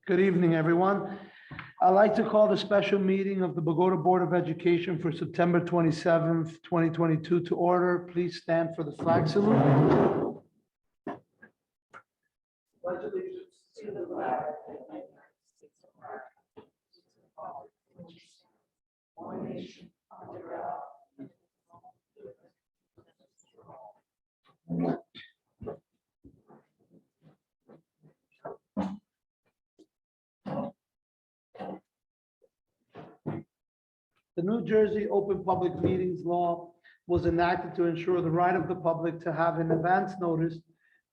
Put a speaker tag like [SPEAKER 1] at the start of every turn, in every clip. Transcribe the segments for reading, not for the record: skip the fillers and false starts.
[SPEAKER 1] Good evening, everyone. I'd like to call the special meeting of the Bogota Board of Education for September 27th, 2022 to order. Please stand for the flag salute. Pledge allegiance to the flag of the United States of America, one nation under God. The New Jersey Open Public Meetings Law was enacted to ensure the right of the public to have an advance notice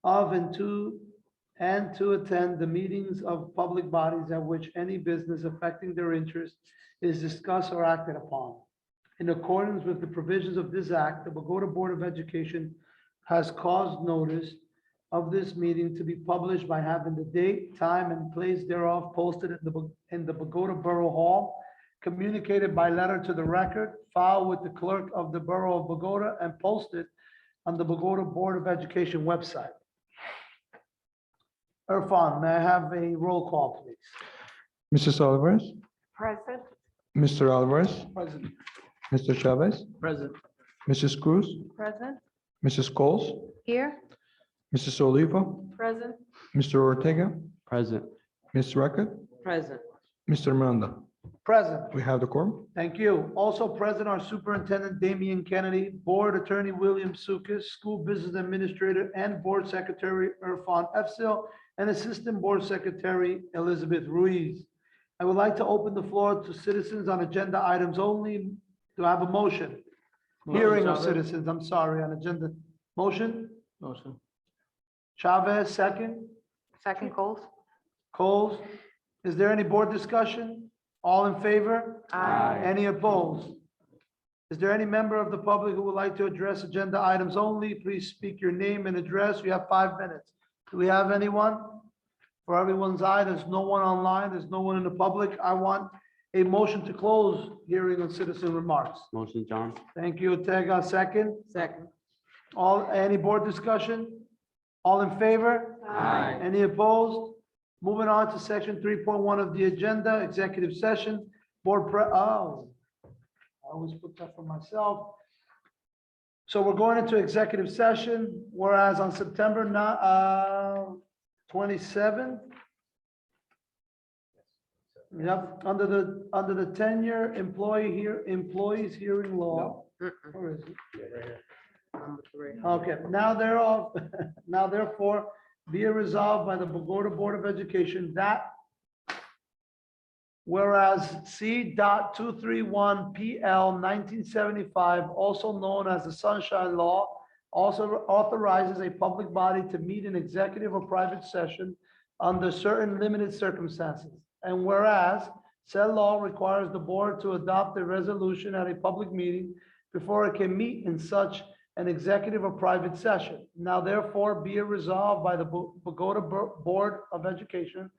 [SPEAKER 1] of and to attend the meetings of public bodies at which any business affecting their interest is discussed or acted upon. In accordance with the provisions of this act, the Bogota Board of Education has caused notice of this meeting to be published by having the date, time, and place thereof posted in the Bogota Borough Hall, communicated by letter to the record, filed with the clerk of the Borough of Bogota, and posted on the Bogota Board of Education website. Irfan, may I have a roll call, please?
[SPEAKER 2] Mrs. Alvarez,
[SPEAKER 3] Present.
[SPEAKER 2] Mr. Alvarez,
[SPEAKER 1] Present.
[SPEAKER 2] Mr. Chavez,
[SPEAKER 1] Present.
[SPEAKER 2] Mrs. Cruz,
[SPEAKER 3] Present.
[SPEAKER 2] Mrs. Coles,
[SPEAKER 3] Here.
[SPEAKER 2] Mrs. Oliva,
[SPEAKER 3] Present.
[SPEAKER 2] Mr. Ortega,
[SPEAKER 4] Present.
[SPEAKER 2] Ms. Racket,
[SPEAKER 3] Present.
[SPEAKER 2] Mr. Miranda.
[SPEAKER 1] Present.
[SPEAKER 2] We have the quorum.
[SPEAKER 1] Thank you. Also present are Superintendent Damian Kennedy, Board Attorney William Sukas, School Business Administrator and Board Secretary Irfan Efsil, and Assistant Board Secretary Elizabeth Ruiz. I would like to open the floor to citizens on agenda items only. Do I have a motion? Hearing of citizens, I'm sorry, on agenda. Motion?
[SPEAKER 4] Motion.
[SPEAKER 1] Chavez, second.
[SPEAKER 3] Second Coles.
[SPEAKER 1] Coles. Is there any board discussion? All in favor?
[SPEAKER 3] Aye.
[SPEAKER 1] Any opposed? Is there any member of the public who would like to address agenda items only? Please speak your name and address. You have 5 minutes. Do we have anyone? For everyone's eye, there's no one online, there's no one in the public. I want a motion to close hearing on citizen remarks.
[SPEAKER 4] Motion, John.
[SPEAKER 1] Thank you, Ortega. Second.
[SPEAKER 3] Second.
[SPEAKER 1] Any board discussion? All in favor?
[SPEAKER 4] Aye.
[SPEAKER 1] Any opposed? Moving on to section 3.1 of the agenda, executive session, I always put that for myself. So we're going into executive session, whereas on September 27th, yep, under the tenure employees hearing law. Where is it? Okay, now therefore, be it resolved by the Bogota Board of Education that whereas C.231 PL 1975, also known as the Sunshine Law, also authorizes a public body to meet in executive or private session under certain limited circumstances. And whereas said law requires the board to adopt a resolution at a public meeting before it can meet in such an executive or private session. Now therefore be it resolved by the Bogota Board of Education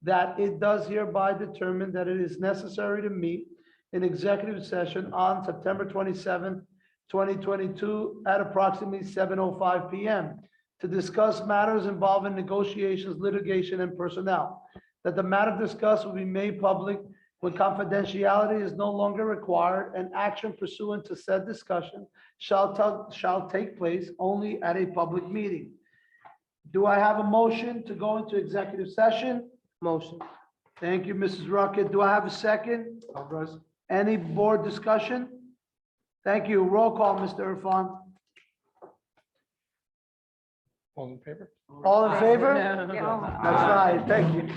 [SPEAKER 1] that it does hereby determine that it is necessary to meet in executive session on September 27th, 2022 at approximately 7:05 p.m. to discuss matters involving negotiations, litigation, and personnel. That the matter discussed will be made public when confidentiality is no longer required, and action pursuant to said discussion shall take place only at a public meeting. Do I have a motion to go into executive session?
[SPEAKER 3] Motion.
[SPEAKER 1] Thank you, Mrs. Rocket. Do I have a second? Any board discussion? Thank you. Roll call, Mr. Irfan.
[SPEAKER 2] All in favor?
[SPEAKER 1] All in favor?
[SPEAKER 3] Yeah.
[SPEAKER 1] That's right. Thank you.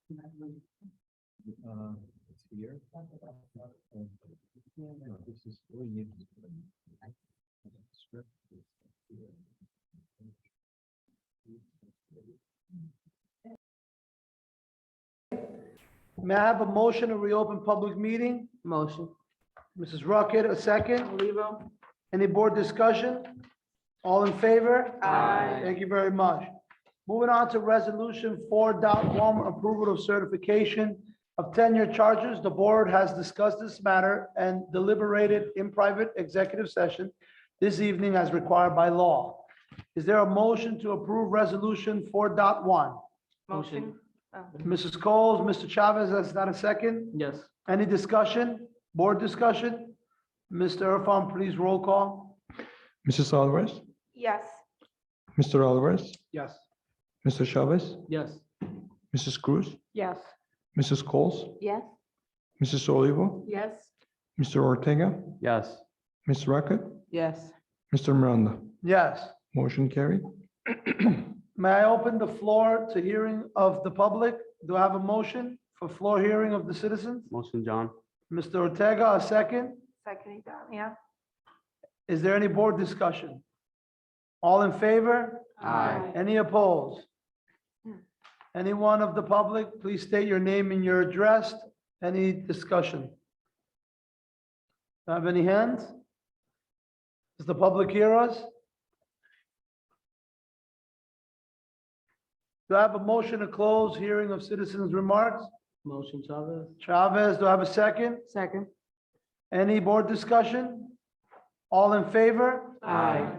[SPEAKER 2] Here. This is.
[SPEAKER 1] May I have a motion to reopen public meeting?
[SPEAKER 3] Motion.
[SPEAKER 1] Mrs. Rocket, a second.
[SPEAKER 3] Olivo.
[SPEAKER 1] Any board discussion? All in favor?
[SPEAKER 3] Aye.
[SPEAKER 1] Thank you very much. Moving on to resolution 4.1, approval of certification of tenure charges. The board has discussed this matter and deliberated in private executive session this evening as required by law. Is there a motion to approve resolution 4.1?
[SPEAKER 3] Motion.
[SPEAKER 1] Mrs. Coles, Mr. Chavez, that's not a second.
[SPEAKER 3] Yes.
[SPEAKER 1] Any discussion? Board discussion? Mr. Irfan, please roll call.
[SPEAKER 2] Mrs. Alvarez,
[SPEAKER 3] Yes.
[SPEAKER 2] Mr. Alvarez,
[SPEAKER 1] Yes.
[SPEAKER 2] Mr. Chavez,
[SPEAKER 3] Yes.
[SPEAKER 2] Mrs. Cruz,
[SPEAKER 3] Yes.
[SPEAKER 2] Mrs. Coles,
[SPEAKER 3] Yes.
[SPEAKER 2] Mrs. Olivo,
[SPEAKER 3] Yes.
[SPEAKER 2] Mr. Ortega,
[SPEAKER 4] Yes.
[SPEAKER 2] Ms. Racket,
[SPEAKER 3] Yes.
[SPEAKER 2] Mr. Miranda.
[SPEAKER 1] Yes.
[SPEAKER 2] Motion carried.
[SPEAKER 1] May I open the floor to hearing of the public? Do I have a motion for floor hearing of the citizens?
[SPEAKER 4] Motion, John.
[SPEAKER 1] Mr. Ortega, a second.
[SPEAKER 3] Second, yeah.
[SPEAKER 1] Is there any board discussion? All in favor?
[SPEAKER 4] Aye.
[SPEAKER 1] Any opposed? Anyone of the public, please state your name and your address. Any discussion? Do I have any hands? Does the public hear us? Do I have a motion to close hearing of citizens' remarks?
[SPEAKER 3] Motion, Chavez.
[SPEAKER 1] Chavez, do I have a second?
[SPEAKER 3] Second.
[SPEAKER 1] Any board discussion? All in favor?
[SPEAKER 3] Aye.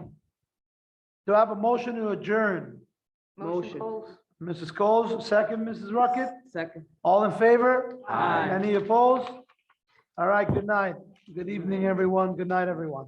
[SPEAKER 1] Do I have a motion to adjourn?
[SPEAKER 3] Motion.
[SPEAKER 1] Mrs. Coles, second, Mrs. Rocket?
[SPEAKER 3] Second.
[SPEAKER 1] All in favor?
[SPEAKER 3] Aye.
[SPEAKER 1] Any opposed? All right, good night. Good evening, everyone. Good night, everyone.